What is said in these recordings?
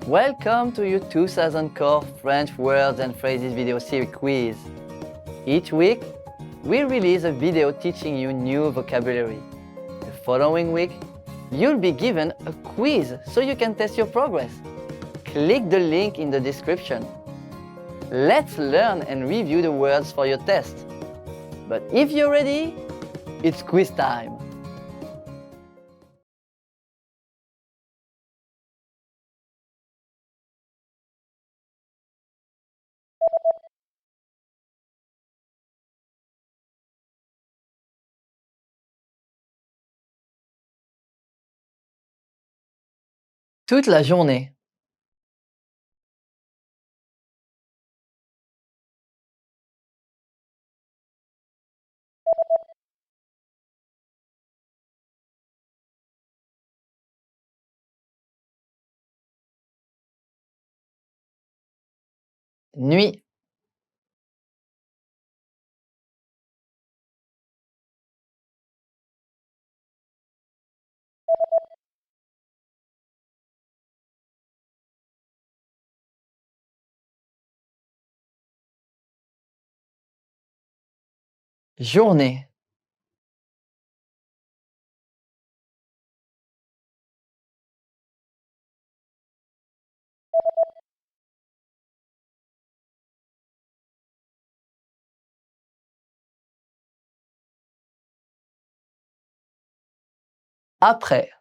Welcome to your 2000 Core French Words and Phrases video series quiz. Each week, we release a video teaching you new vocabulary. The following week, you'll be given a quiz so you can test your progress. Click the link in the description. Let's learn and review the words for your test. But if you're ready, it's quiz time. Toute la journée. Nuit. Journée. Après.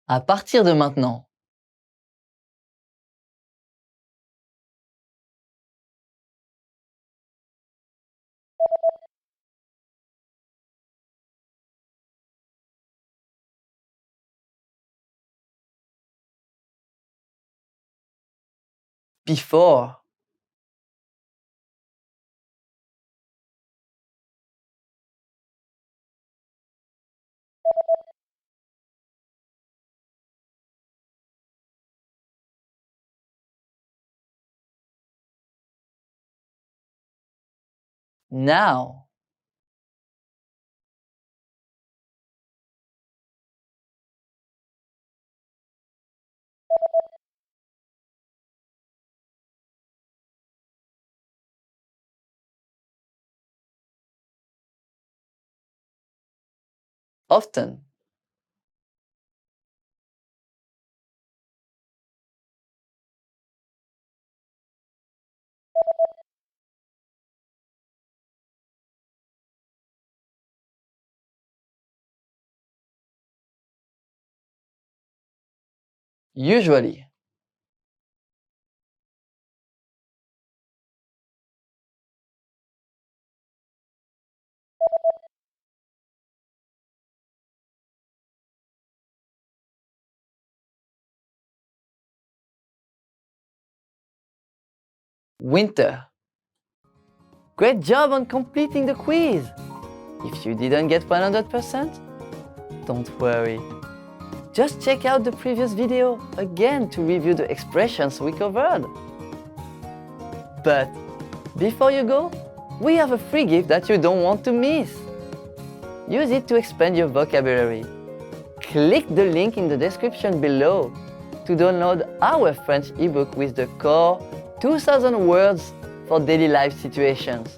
À partir de maintenant. Before. Now. Often. Usually. Winter. Great job on completing the quiz! If you didn't get 100%, don't worry. Just check out the previous video again to review the expressions we covered. But before you go, we have a free gift that you don't want to miss. Use it to expand your vocabulary. Click the link in the description below to download our French ebook with the core 2000 words for daily life situations.